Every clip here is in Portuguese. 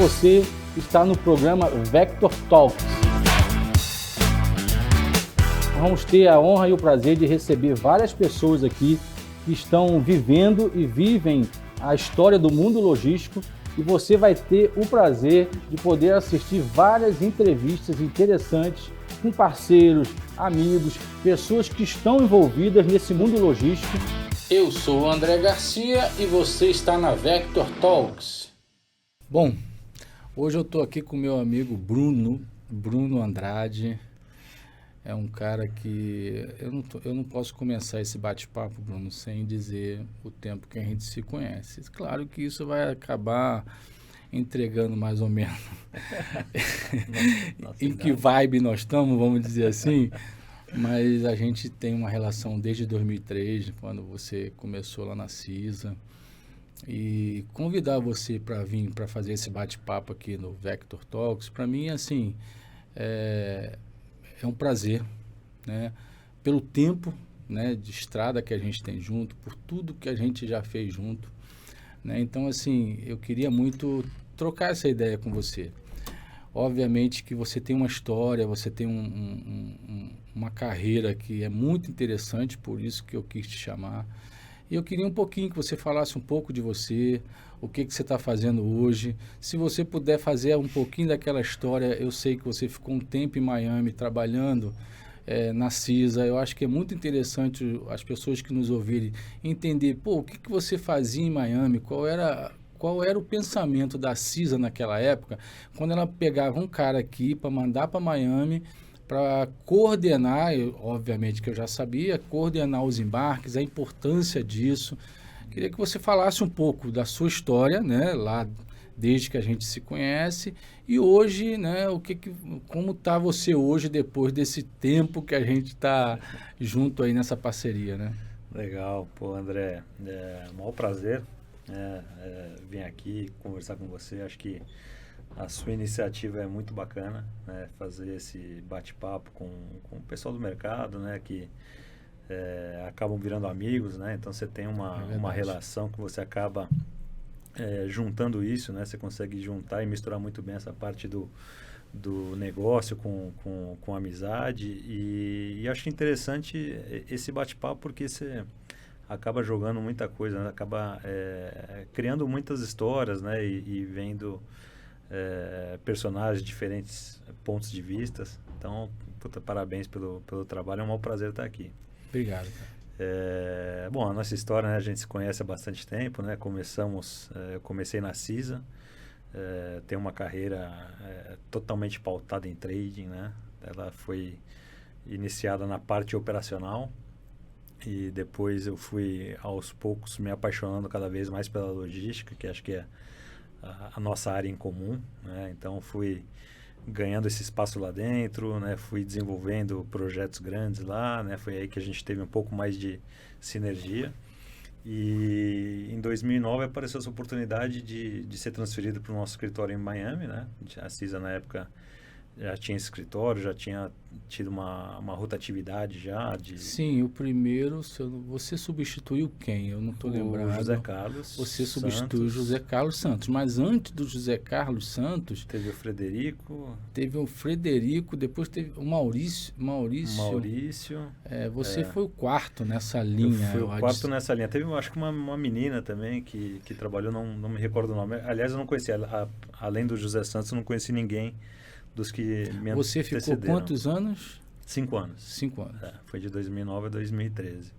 Você está no programa Vector Talks. Vamos ter a honra e o prazer de receber várias pessoas aqui que estão vivendo e vivem a história do mundo logístico, e você vai ter o prazer de poder assistir várias entrevistas interessantes com parceiros, amigos, pessoas que estão envolvidas nesse mundo logístico. Eu sou o André Garcia e você está na Vector Talks. Bom, hoje eu estou aqui com meu amigo Bruno Andrade. É um cara que eu não posso começar esse bate-papo, Bruno, sem dizer o tempo que a gente se conhece. Claro que isso vai acabar entregando mais ou menos em que vibe nós estamos, vamos dizer assim. Mas a gente tem uma relação desde 2003, quando você começou lá na CISA. E convidar você para vir para fazer esse bate-papo aqui no Vector Talks, para mim, assim, é um prazer, né? Pelo tempo, né, de estrada que a gente tem junto, por tudo que a gente já fez junto, né? Então, assim, eu queria muito trocar essa ideia com você. Obviamente que você tem uma história, você tem uma carreira que é muito interessante, por isso que eu quis te chamar. E eu queria um pouquinho que você falasse um pouco de você, o que você está fazendo hoje. Se você puder fazer um pouquinho daquela história, eu sei que você ficou um tempo em Miami trabalhando na CISA. Eu acho que é muito interessante as pessoas que nos ouvirem entender, o que você fazia em Miami, qual era o pensamento da CISA naquela época, quando ela pegava um cara aqui para mandar para Miami, para coordenar, obviamente que eu já sabia, coordenar os embarques, a importância disso. Queria que você falasse um pouco da sua história, né, lá desde que a gente se conhece, e hoje, né, como está você hoje, depois desse tempo que a gente está junto aí nessa parceria, né? Legal, André, um maior prazer vir aqui conversar com você. Acho que a sua iniciativa é muito bacana, né? Fazer esse bate-papo com o pessoal do mercado, né? Que acabam virando amigos, né? Então você tem uma relação que você acaba juntando isso, né? Você consegue juntar e misturar muito bem essa parte do negócio com amizade, e acho interessante esse bate-papo porque você acaba jogando muita coisa, né? Acaba criando muitas histórias, né? E vendo personagens, diferentes pontos de vista. Então, parabéns pelo trabalho, é um maior prazer estar aqui. Obrigado, cara. Bom, a nossa história, né, a gente se conhece há bastante tempo, né? Eu comecei na CISA, tenho uma carreira totalmente pautada em trading, né? Ela foi iniciada na parte operacional e depois eu fui, aos poucos, me apaixonando cada vez mais pela logística, que acho que é a nossa área em comum, né? Então fui ganhando esse espaço lá dentro, né? Fui desenvolvendo projetos grandes lá, né? Foi aí que a gente teve um pouco mais de sinergia. E em 2009 apareceu essa oportunidade de ser transferido para o nosso escritório em Miami, né? A CISA na época já tinha esse escritório, já tinha tido uma rotatividade já de... Sim, o primeiro, você substituiu quem? Eu não estou lembrado. José Carlos Você substituiu o José Carlos Santos, mas antes do José Carlos Santos... Teve o Frederico. Teve o Frederico, depois teve o Maurício. Você foi o quarto nessa linha. Eu fui o quarto nessa linha. Teve, acho que uma menina também que trabalhou, não me recordo o nome. Aliás, eu não conhecia, além do José Santos, eu não conheci ninguém dos que me antecederam. Você ficou quantos anos? 5 anos. 5 anos. Foi de 2009 a 2013.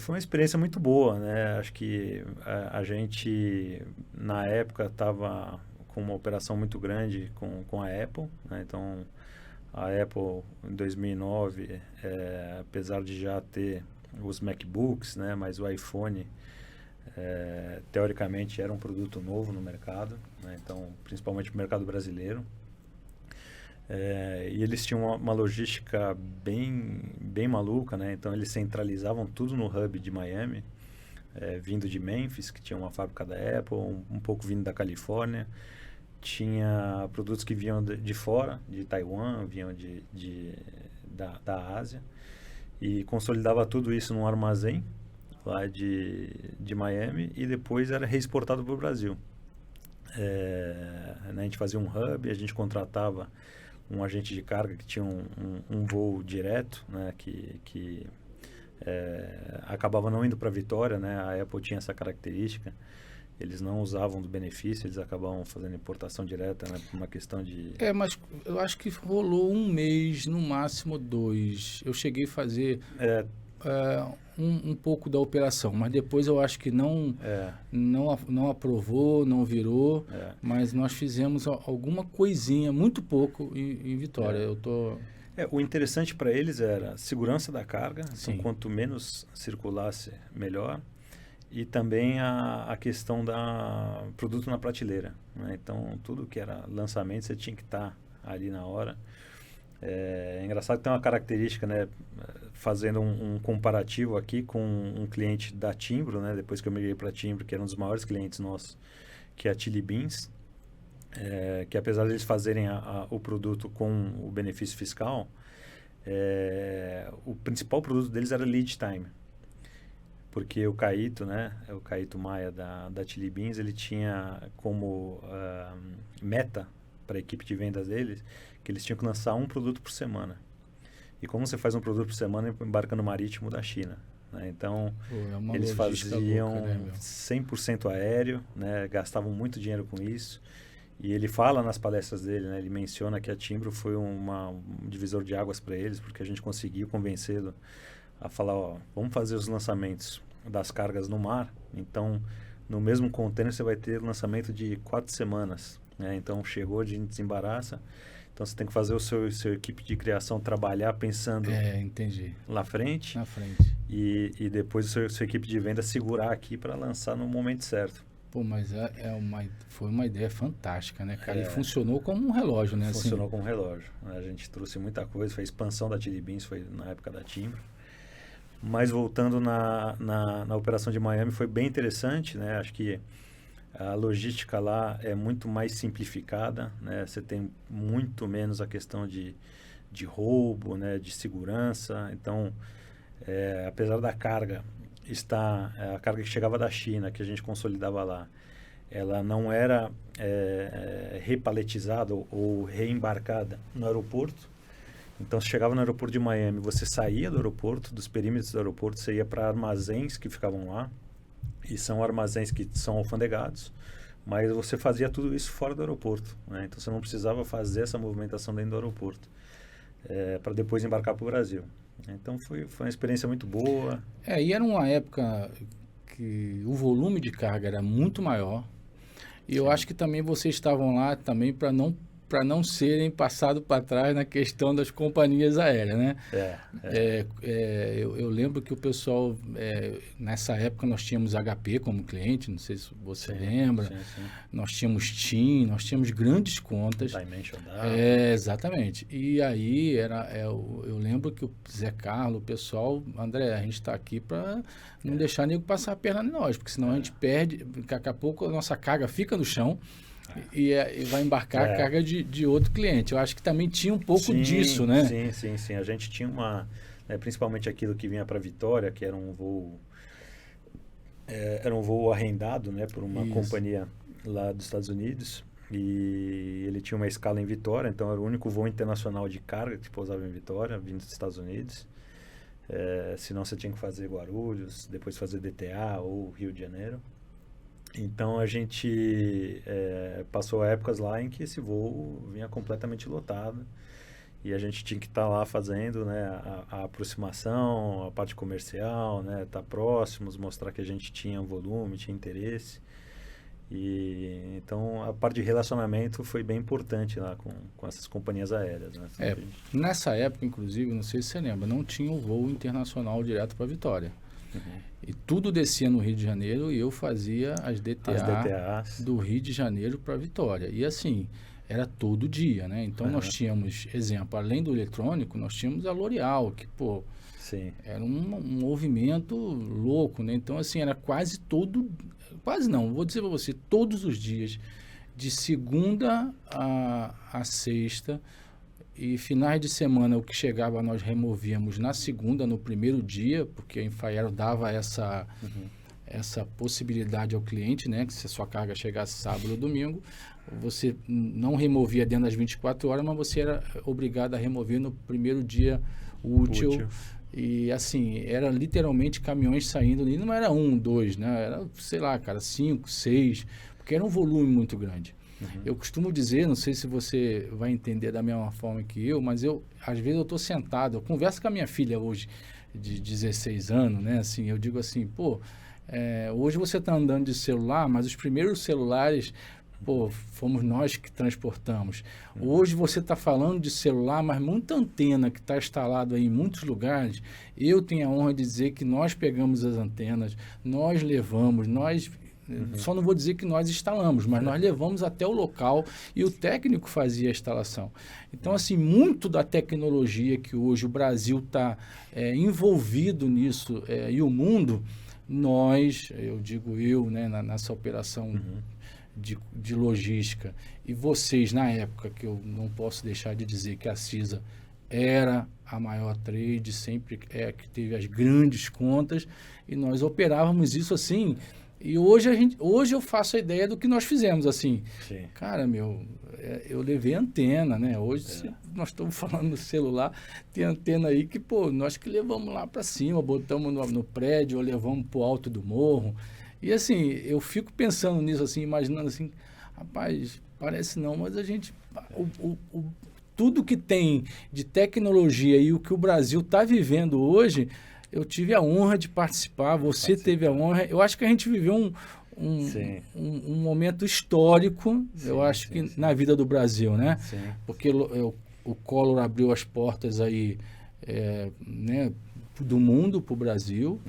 Foi uma experiência muito boa, né? Acho que a gente, na época, estava com uma operação muito grande com a Apple, né? Então, a Apple, em 2009, apesar de já ter os MacBooks, né? Mas o iPhone, teoricamente, era um produto novo no mercado, né? Então, principalmente no mercado brasileiro. E eles tinham uma logística bem maluca, né? Então eles centralizavam tudo no hub de Miami, vindo de Memphis, que tinha uma fábrica da Apple, um pouco vindo da Califórnia. Tinha produtos que vinham de fora, de Taiwan, vinham da Ásia, e consolidava tudo isso num armazém lá de Miami, e depois era reexportado para o Brasil. né, a gente fazia um hub, a gente contratava um agente de carga que tinha um voo direto, né, que acabava não indo para Vitória, né, a Apple tinha essa característica, eles não usavam do benefício, eles acabavam fazendo importação direta, né, por uma questão de... Mas eu acho que rolou um mês, no máximo 2. Eu cheguei a fazer um pouco da operação, mas depois eu acho que não aprovou, não virou, mas nós fizemos alguma coisinha, muito pouco, em Vitória. O interessante para eles era a segurança da carga, Sim. então quanto menos circulasse, melhor. E também a questão da produto na prateleira, né? Então, tudo que era lançamento, você tinha que estar ali na hora. É engraçado que tem uma característica, né? Fazendo um comparativo aqui com um cliente da Timbro, né? Depois que eu migrei para Timbro, que era um dos maiores clientes nossos, que é a Chili Beans, que apesar de eles fazerem o produto com o benefício fiscal, o principal produto deles era lead time. Porque o Caíto, né, o Caíto Maia da Chili Beans, ele tinha como meta para a equipe de vendas deles que eles tinham que lançar um produto por semana. E como você faz um produto por semana, embarca no marítimo da China, né? Então, eles faziam louca, né, 100% aéreo, né, gastavam muito dinheiro com isso. E ele fala nas palestras dele, né, ele menciona que a Timbro foi um divisor de águas para eles, porque a gente conseguiu convencê-lo a falar, vamos fazer os lançamentos das cargas no mar, então no mesmo container você vai ter lançamento de 4 semanas, né? Então chegou, a gente desembaraça, então você tem que fazer o seu equipe de criação trabalhar pensando entendi. lá frente, Na frente. E depois a sua equipe de venda segurar aqui para lançar no momento certo. Pô, mas foi uma ideia fantástica, né, cara? E funcionou como um relógio, né? Funcionou como um relógio. A gente trouxe muita coisa, foi a expansão da Chili Beans, foi na época da Timbro. Mas voltando na operação de Miami, foi bem interessante, né? Acho que a logística lá é muito mais simplificada, né? Você tem muito menos a questão de roubo, né? De segurança. Então, apesar da carga a carga que chegava da China, que a gente consolidava lá, ela não era repaletizada ou reembarcada no aeroporto. Então, você chegava no aeroporto de Miami, você saía do aeroporto, dos perímetros do aeroporto, você ia para armazéns que ficavam lá, e são armazéns que são alfandegados, mas você fazia tudo isso fora do aeroporto, né? Então, você não precisava fazer essa movimentação dentro do aeroporto, para depois embarcar para o Brasil. Então, foi uma experiência muito boa. E era uma época que o volume de carga era muito maior, e eu acho que também vocês estavam lá também para não serem passados para trás na questão das companhias aéreas, né? Eu lembro que o pessoal, nessa época nós tínhamos HP como cliente, não sei se você lembra, sim. Nós tínhamos TIM, nós tínhamos grandes contas. Dimension Exatamente. E aí, eu lembro que o Zé Carlos, o pessoal, André, a gente está aqui para não deixar nego passar a perna em nós, porque senão a gente perde, daqui a pouco a nossa carga fica no chão, e vai embarcar a carga de outro cliente. Eu acho que também tinha um pouco disso, né? Sim. A gente tinha principalmente aquilo que vinha para Vitória, que era um voo arrendado, né, por uma companhia lá dos Estados Unidos. E ele tinha uma escala em Vitória, então era o único voo internacional de carga que pousava em Vitória, vindo dos Estados Unidos. Senão você tinha que fazer Guarulhos, depois fazer DTA ou Rio de Janeiro. Então a gente passou épocas lá em que esse voo vinha completamente lotado e a gente tinha que estar lá fazendo, né, a aproximação, a parte comercial, né, estar próximos, mostrar que a gente tinha volume, tinha interesse. E então a parte de relacionamento foi bem importante lá com essas companhias aéreas, né? Nessa época, inclusive, não sei se você lembra, não tinha um voo internacional direto para Vitória. E tudo descia no Rio de Janeiro e eu fazia as DTAs do Rio de Janeiro para Vitória. E assim, era todo dia, né? Então nós tínhamos, exemplo, além do eletrônico, nós tínhamos a L'Oréal, que, pô, era um movimento louco, né? Então, assim, era quase não, vou dizer para você, todos os dias, de segunda a sexta, e finais de semana, o que chegava nós removíamos na segunda, no primeiro dia, porque a Infaero dava essa possibilidade ao cliente, né, que se a sua carga chegasse sábado ou domingo, você não removia dentro das 24 horas, mas você era obrigado a remover no primeiro dia útil. E assim, era literalmente caminhões saindo, e não era 1, 2, né? Era, sei lá, cara, 5, 6, porque era um volume muito grande. Eu costumo dizer, não sei se você vai entender da mesma forma que eu, mas às vezes eu estou sentado, eu converso com a minha filha hoje, de 16 anos, né? Assim, eu digo assim, pô, hoje você está andando de celular, mas os primeiros celulares, pô, fomos nós que transportamos. Hoje você está falando de celular, mas muita antena que está instalada aí em muitos lugares, eu tenho a honra de dizer que nós pegamos as antenas, nós levamos, só não vou dizer que nós instalamos, mas nós levamos até o local e o técnico fazia a instalação. Então, assim, muito da tecnologia que hoje o Brasil está envolvido nisso e o mundo, eu digo né, nessa operação de logística, e vocês na época, que eu não posso deixar de dizer que a CISA era a maior trade, sempre que teve as grandes contas, e nós operávamos isso assim. E hoje eu faço a ideia do que nós fizemos, assim. Sim. Cara, eu levei antena, né? Hoje nós estamos falando no celular, tem antena aí que, pô, nós que levamos lá para cima, botamos no prédio ou levamos para o alto do morro. E assim, eu fico pensando nisso, assim, imaginando assim, rapaz, parece não, mas a gente... tudo que tem de tecnologia e o que o Brasil está vivendo hoje... Eu tive a honra de participar, você teve a honra. Eu acho que a gente viveu um momento histórico, eu acho que na vida do Brasil, né? Sim. Porque o Collor abriu as portas aí, né, do mundo para o Brasil,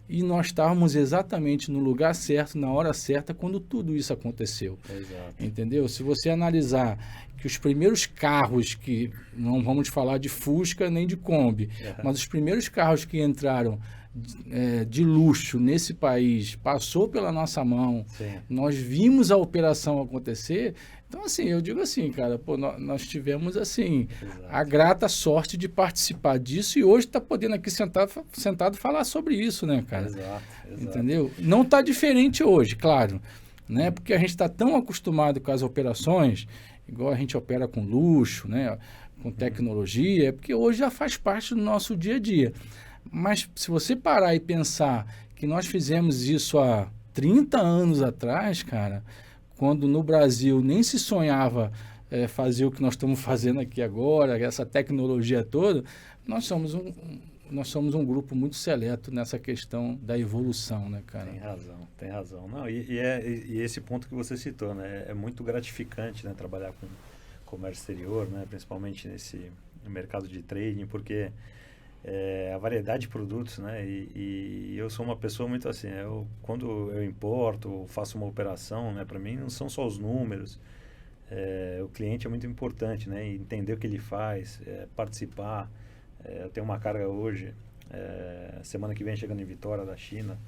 e nós estávamos exatamente no lugar certo, na hora certa, quando tudo isso aconteceu. Exato. Entendeu? Se você analisar que os primeiros carros que, não vamos falar de Fusca nem de Kombi, mas os primeiros carros que entraram de luxo nesse país, passou pela nossa mão, nós vimos a operação acontecer. Então, assim, eu digo assim, cara, pô, nós tivemos, assim, a grata sorte de participar disso e hoje está podendo aqui sentado falar sobre isso, né, cara? Exato. Entendeu? Não está diferente hoje, claro, né? Porque a gente está tão acostumado com as operações, igual a gente opera com luxo, né? Com tecnologia, porque hoje já faz parte do nosso dia a dia. Mas se você parar e pensar que nós fizemos isso há 30 anos atrás, cara, quando no Brasil nem se sonhava fazer o que nós estamos fazendo aqui agora, essa tecnologia toda, nós somos um grupo muito seleto nessa questão da evolução, né, cara? Tem razão. Não, e esse ponto que você citou, né, é muito gratificante, né, trabalhar com comércio exterior, né, principalmente nesse mercado de trading, porque a variedade de produtos, né, e eu sou uma pessoa muito assim, quando eu importo, faço uma operação, né, para mim não são só os números, o cliente é muito importante, né, entender o que ele faz, participar. Eu tenho uma carga hoje, semana que vem chegando em Vitória, da China,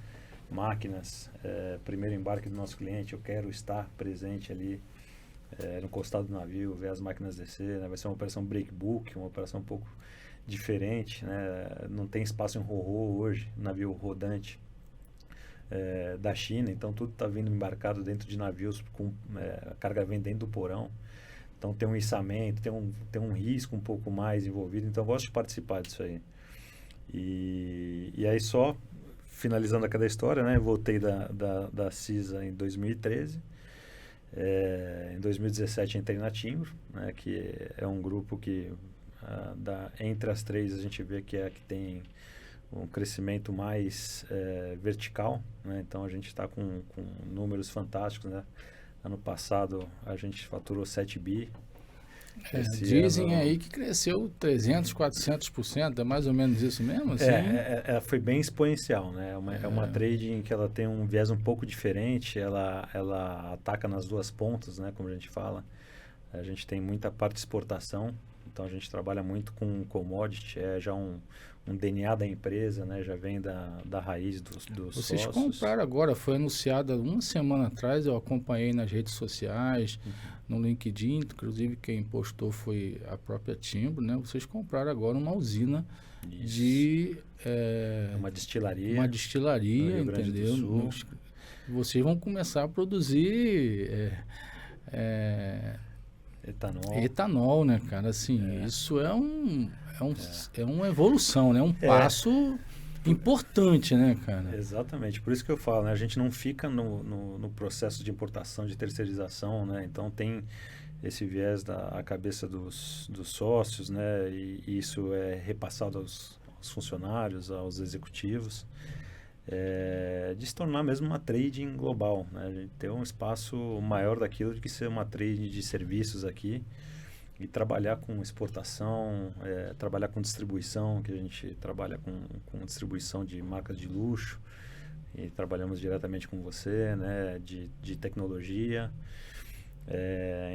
máquinas, primeiro embarque do nosso cliente, eu quero estar presente ali no costado do navio, ver as máquinas descer, né, vai ser uma operação breakbook, uma operação um pouco diferente, né? Não tem espaço em ro-ro hoje, navio rodante da China, então tudo está vindo embarcado dentro de navios com a carga vem dentro do porão, então tem um içamento, tem um risco um pouco mais envolvido, então eu gosto de participar disso aí. E aí só finalizando aquela história, né? Voltei da CISA em 2013, em 2017 entrei na Timbro, né? Que é um grupo que entre as três a gente vê que é a que tem um crescimento mais vertical, né? Então a gente está com números fantásticos, né? Ano passado a gente faturou 7 bi. Dizem aí que cresceu 300, 400%, é mais ou menos isso mesmo? Assim? Foi bem exponencial, né? É uma trading que ela tem um viés um pouco diferente, ela ataca nas duas pontas, né? Como a gente fala. A gente tem muita parte de exportação, Então a gente trabalha muito com commodity, é já um DNA da empresa, né? Já vem da raiz dos Vocês sócios. compraram agora, foi anunciada uma semana atrás, eu acompanhei nas redes sociais, no LinkedIn, inclusive quem postou foi a própria Timbro, né? Vocês compraram agora uma usina de... uma destilaria. Uma destilaria, no Rio Grande do entendeu? Sul. Vocês vão começar a produzir etanol, né, cara? Assim, isso é uma evolução, né? Um passo importante, né, cara? Exatamente, por isso que eu falo, né? A gente não fica no processo de importação, de terceirização, né? Então tem esse viés da cabeça dos sócios, né? E isso é repassado aos funcionários, aos executivos, de se tornar mesmo uma trading global, né? A gente ter um espaço maior daquilo de que ser uma trading de serviços aqui e trabalhar com exportação, trabalhar com distribuição, que a gente trabalha com distribuição de marcas de luxo e trabalhamos diretamente com você, né? De tecnologia.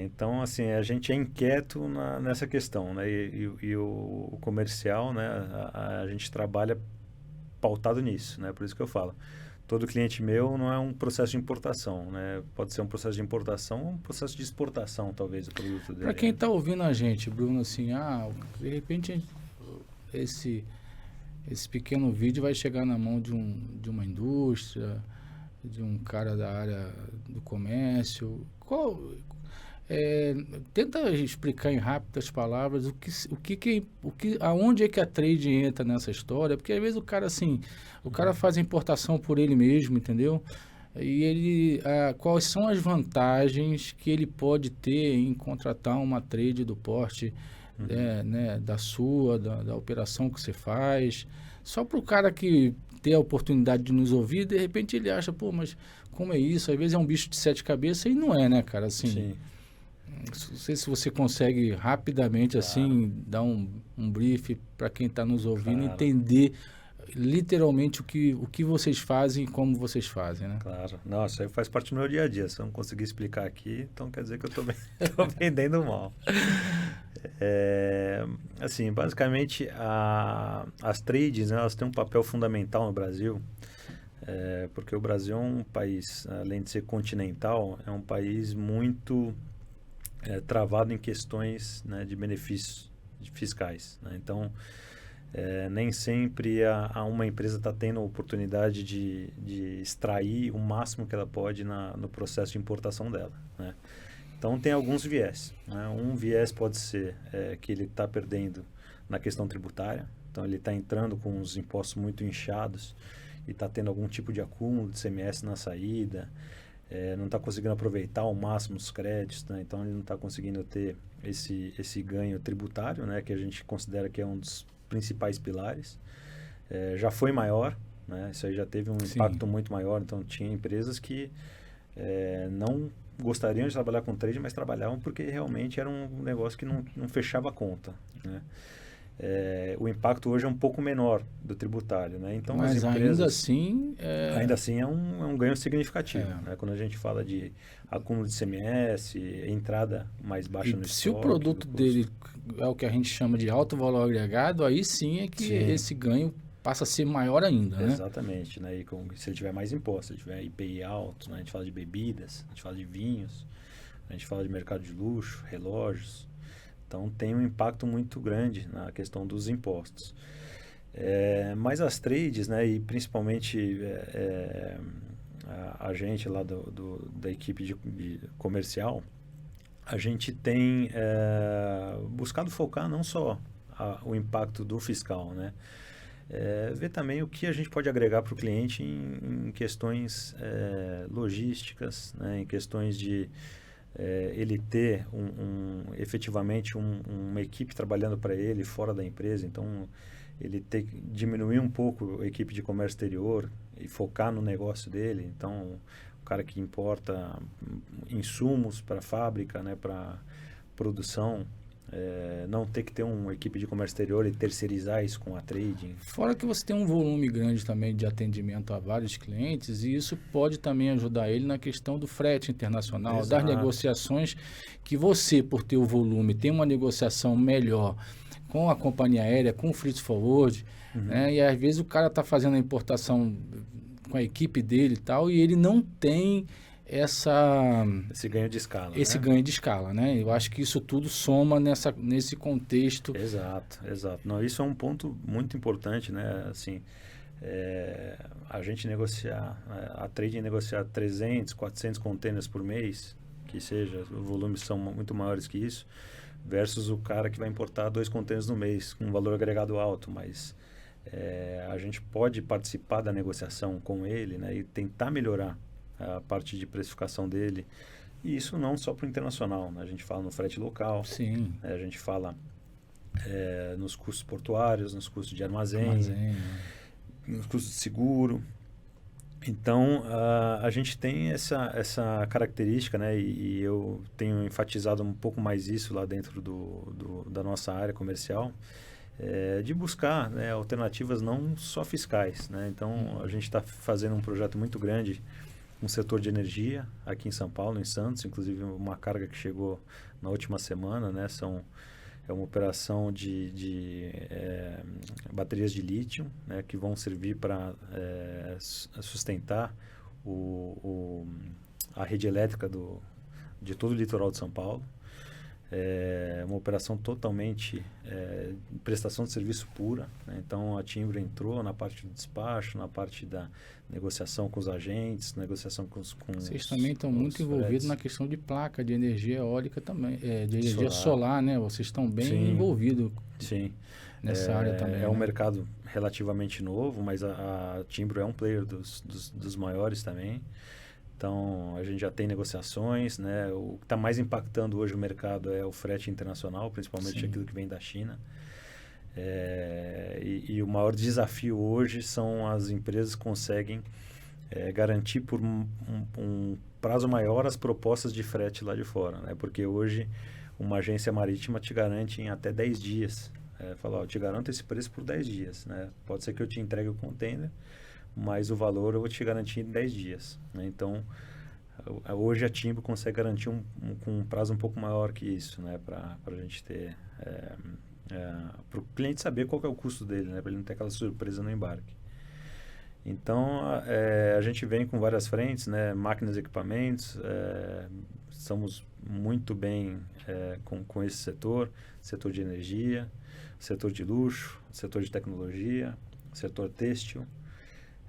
Então, assim, a gente é inquieto nessa questão, né? E o comercial, né? A gente trabalha pautado nisso, né? Por isso que eu falo, todo cliente meu não é um processo de importação, né? Pode ser um processo de importação ou um processo de exportação, talvez, do produto dele. Para quem está ouvindo a gente, Bruno, assim, de repente esse pequeno vídeo vai chegar na mão de uma indústria, de um cara da área do comércio. Tenta explicar em rápidas palavras aonde é que a trade entra nessa história, porque às vezes o cara faz a importação por ele mesmo, entendeu? E quais são as vantagens que ele pode ter em contratar uma trade do porte né, da operação que você faz, só para o cara que ter a oportunidade de nos ouvir, de repente ele acha, pô, mas como é isso? Às vezes é um bicho de 7 cabeças e não é, né, cara? Assim, sim. Não sei se você consegue rapidamente, assim, dar um brief para quem está nos ouvindo, entender literalmente o que vocês fazem e como vocês fazem, né? Claro. Não, isso aí faz parte do meu dia a dia. Se eu não conseguir explicar aqui, então quer dizer que eu estou vendendo mal. Assim, basicamente, as trades, né, elas têm um papel fundamental no Brasil, porque o Brasil é um país, além de ser continental, é um país muito travado em questões, né, de benefícios fiscais, né? Então, nem sempre uma empresa está tendo a oportunidade de extrair o máximo que ela pode no processo de importação dela, né? Então, tem alguns viés, né? Um viés pode ser que ele está perdendo na questão tributária. Então, ele está entrando com os impostos muito inchados e está tendo algum tipo de acúmulo de CMS na saída, não está conseguindo aproveitar ao máximo os créditos, né? Então, ele não está conseguindo ter esse ganho tributário, né? Que a gente considera que é um dos principais pilares. Já foi maior, né? Isso aí já teve um impacto muito maior. Então, tinha empresas que não gostariam de trabalhar com trade, mas trabalhavam porque realmente era um negócio que não fechava a conta, né? O impacto hoje é um pouco menor do tributário, né? Então, mas as empresas, ainda assim é um ganho significativo, né? Quando a gente fala de acúmulo de CMS, entrada mais baixa no estoque. Se o produto dele é o que a gente chama de alto valor agregado, aí sim é que esse ganho passa a ser maior ainda, né? Exatamente, né? E se ele tiver mais impostos, se ele tiver IPI alto, né? A gente fala de bebidas, a gente fala de vinhos, a gente fala de mercado de luxo, relógios. Então, tem um impacto muito grande na questão dos impostos. Mas as trades, né, e principalmente a gente lá da equipe de comercial, a gente tem buscado focar não só o impacto do fiscal, né? Ver também o que a gente pode agregar para o cliente em questões logísticas, né, em questões de ele ter efetivamente uma equipe trabalhando para ele fora da empresa. Então, ele diminuir um pouco a equipe de comércio exterior e focar no negócio dele. Então, o cara que importa insumos para a fábrica, né, para produção, não ter que ter uma equipe de comércio exterior e terceirizar isso com a trading. Fora que você tem um volume grande também de atendimento a vários clientes, e isso pode também ajudar ele na questão do frete internacional, Exato. das negociações, que você, por ter o volume, tem uma negociação melhor com a companhia aérea, com o freight forward, né? E às vezes o cara está fazendo a importação com a equipe dele e tal, e ele não tem esse ganho de escala, esse né? ganho de escala, né? Eu acho que isso tudo soma nesse contexto. Exato. Não, isso é um ponto muito importante, né? Assim, a gente negociar, a trading negociar 300, 400 containers por mês, que seja, os volumes são muito maiores que isso, versus o cara que vai importar 2 containers no mês, com um valor agregado alto, mas a gente pode participar da negociação com ele, né? E tentar melhorar a parte de precificação dele, e isso não só para o internacional, né? A gente fala no frete local, Sim. né? A gente fala nos custos portuários, nos custos de armazém, nos custos de seguro. Então, a gente tem essa característica, né? E eu tenho enfatizado um pouco mais isso lá dentro da nossa área comercial, de buscar, né, alternativas não só fiscais, né? Então, a gente está fazendo um projeto muito grande no setor de energia aqui em São Paulo, em Santos, inclusive uma carga que chegou na última semana, né? É uma operação de baterias de lítio, né, que vão servir para sustentar a rede elétrica de todo o litoral de São Paulo. É uma operação totalmente prestação de serviço pura, né? Então a Timbro entrou na parte do despacho, na parte da negociação com os agentes, negociação com Vocês também estão muito envolvidos na questão de placa de energia eólica também, de energia solar, né? Vocês estão bem envolvidos nessa área também. É um mercado relativamente novo, mas a Timbro é um player dos maiores também. Então, a gente já tem negociações, né? O que está mais impactando hoje o mercado é o frete internacional, principalmente aquilo que vem da China. E o maior desafio hoje são as empresas que conseguem garantir por um prazo maior as propostas de frete lá de fora, né? Porque hoje uma agência marítima te garante em até 10 dias. Fala, eu te garanto esse preço por 10 dias, né? Pode ser que eu te entregue o container, mas o valor eu vou te garantir em 10 dias. Né? Então, hoje a Timbro consegue garantir com um prazo um pouco maior que isso, né? Para a gente ter... para o cliente saber qual que é o custo dele, né? Para ele não ter aquela surpresa no embarque. Então, a gente vem com várias frentes, né? Máquinas e equipamentos, estamos muito bem com esse setor de energia, setor de luxo, setor de tecnologia, setor têxtil.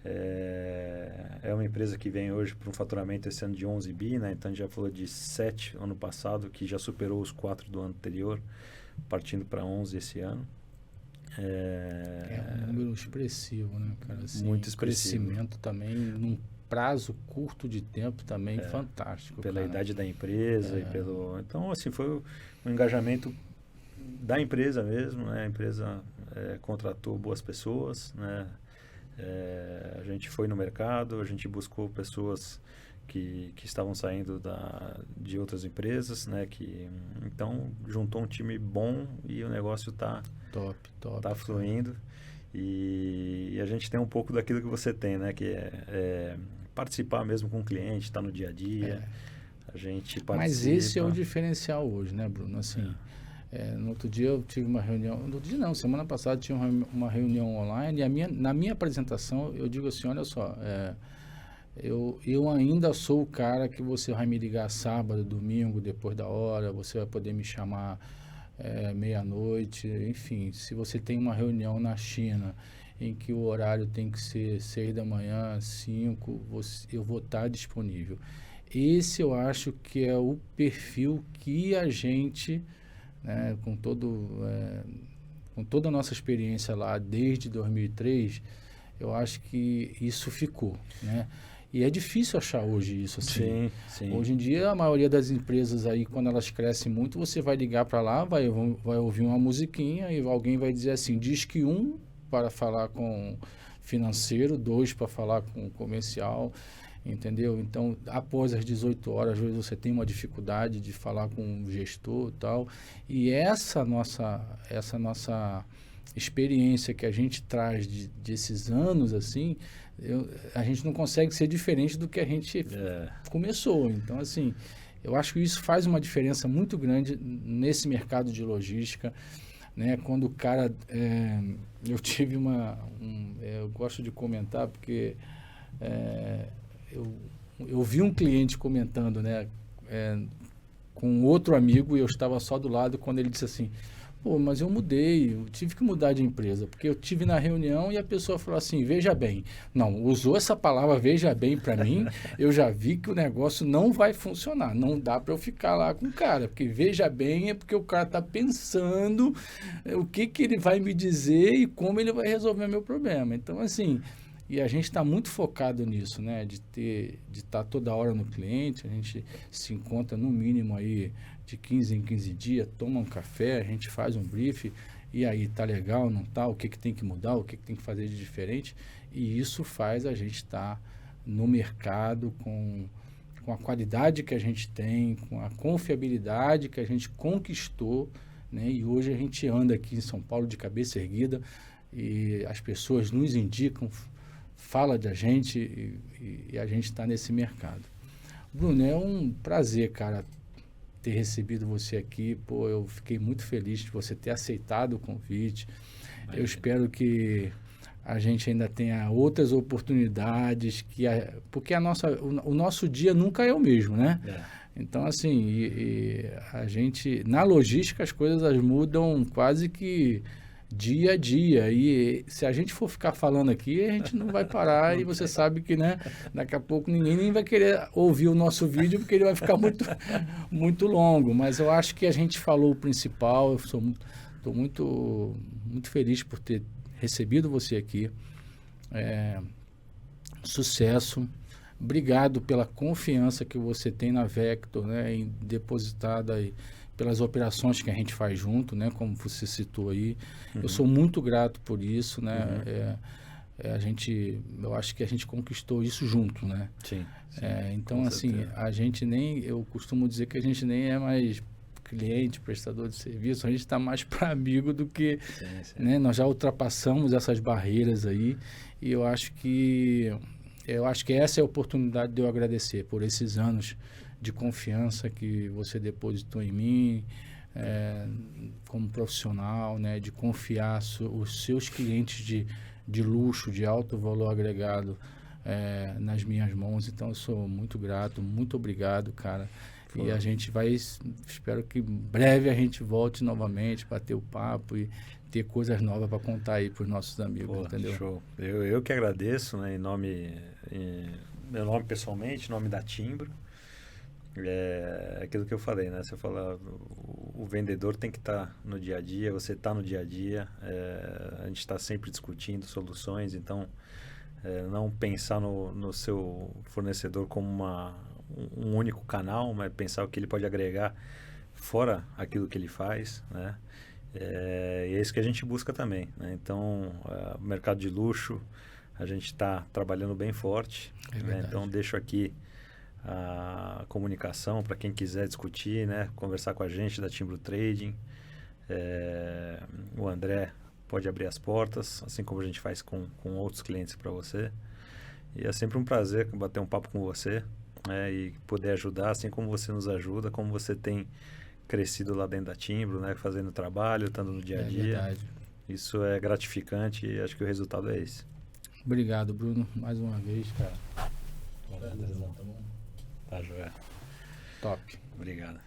É uma empresa que vem hoje para um faturamento esse ano de 11 bi, né? Então a gente já falou de 7 ano passado, que já superou os 4 do ano anterior, partindo para 11 esse ano. É um número expressivo, né, cara? Assim, muito expressivo. Crescimento também num prazo curto de tempo também fantástico. Pela cara. idade da empresa e pelo... Então, assim, foi um engajamento da empresa mesmo, né? A empresa contratou boas pessoas, né? A gente foi no mercado, a gente buscou pessoas que estavam saindo de outras empresas, né? Então, juntou um time bom e o negócio tá fluindo. E a gente tem um pouco daquilo que você tem, né? Que é participar mesmo com o cliente, estar no dia a dia. A gente participa. Mas esse é o diferencial hoje, né, Bruno? Assim, no outro dia eu tive uma reunião, no outro dia não, semana passada tinha uma reunião online e na minha apresentação eu digo assim, olha só, eu ainda sou o cara que você vai me ligar sábado, domingo, depois da hora, você vai poder me chamar meia-noite, enfim, se você tem uma reunião na China em que o horário tem que ser 6 da manhã, 5, eu vou estar disponível. Esse eu acho que é o perfil que a gente, né, com toda a nossa experiência lá desde 2003, eu acho que isso ficou, né? E é difícil achar hoje isso assim. Sim. Hoje em dia, a maioria das empresas aí, quando elas crescem muito, você vai ligar para lá, vai ouvir uma musiquinha e alguém vai dizer assim, diz que 1 para falar com financeiro, 2 para falar com comercial. entendeu? Então, após as 18 horas, às vezes você tem uma dificuldade de falar com o gestor e tal, e essa nossa experiência que a gente traz desses anos, assim, a gente não consegue ser diferente do que a gente começou. Então, assim, eu acho que isso faz uma diferença muito grande nesse mercado de logística, né? Quando o cara... eu tive eu gosto de comentar porque eu vi um cliente comentando, né, com outro amigo, e eu estava só do lado quando ele disse assim: pô, mas eu mudei, eu tive que mudar de empresa, porque eu tive na reunião e a pessoa falou assim, veja bem. Não, usou essa palavra veja bem para mim, eu já vi que o negócio não vai funcionar, não dá para eu ficar lá com o cara, porque veja bem é porque o cara está pensando o que ele vai me dizer e como ele vai resolver meu problema. Então, assim, e a gente está muito focado nisso, né, de estar toda hora no cliente, a gente se encontra no mínimo aí de 15 em 15 dias, toma um café, a gente faz um brief, e aí, tá legal, não tá? O que tem que mudar, o que tem que fazer de diferente? E isso faz a gente estar no mercado com a qualidade que a gente tem, com a confiabilidade que a gente conquistou, né? E hoje a gente anda aqui em São Paulo de cabeça erguida e as pessoas nos indicam, fala da gente e a gente está nesse mercado. Bruno, é um prazer, cara, ter recebido você aqui. Pô, eu fiquei muito feliz de você ter aceitado o convite. Eu espero que a gente ainda tenha outras oportunidades, porque o nosso dia nunca é o mesmo, né? Então, assim, a gente, na logística, as coisas mudam quase que dia a dia, e se a gente for ficar falando aqui, a gente não vai parar, e você sabe que, né, daqui a pouco ninguém nem vai querer ouvir o nosso vídeo, porque ele vai ficar muito, muito longo, mas eu acho que a gente falou o principal. Eu estou muito, muito feliz por ter recebido você aqui, sucesso, obrigado pela confiança que você tem na Vector, né, em depositada aí pelas operações que a gente faz junto, né, como você citou aí. Eu sou muito grato por isso, né? Eu acho que a gente conquistou isso junto, né? Sim. Então, assim, a gente eu costumo dizer que a gente nem é mais cliente, prestador de serviço, a gente está mais para amigo do que, né? Nós já ultrapassamos essas barreiras aí, e eu acho que essa é a oportunidade de eu agradecer por esses anos de confiança que você depositou em mim, como profissional, né, de confiar os seus clientes de luxo, de alto valor agregado, nas minhas mãos. Então, eu sou muito grato, muito obrigado, cara. E a gente espero que em breve a gente volte novamente para ter o papo e ter coisas novas para contar aí para os nossos amigos, entendeu? Show. Eu que agradeço, né, meu nome pessoalmente, em nome da Timbro. Aquilo que eu falei, né? Você fala, o vendedor tem que estar no dia a dia, você está no dia a dia, a gente está sempre discutindo soluções, então não pensar no seu fornecedor como um único canal, mas pensar o que ele pode agregar fora aquilo que ele faz, né? E é isso que a gente busca também, né? Então, mercado de luxo, a gente está trabalhando bem forte, né? Então deixo aqui a comunicação para quem quiser discutir, né, conversar com a gente da Timbro Trading. O André pode abrir as portas, assim como a gente faz com outros clientes para você. E é sempre um prazer bater um papo com você, né, e poder ajudar, assim como você nos ajuda, como você tem crescido lá dentro da Timbro, né, fazendo trabalho, estando no dia a dia. Verdade. Isso é gratificante e acho que o resultado é esse. Obrigado, Bruno, mais uma vez, cara. Tá bom? Tá, joia. Top. Obrigado.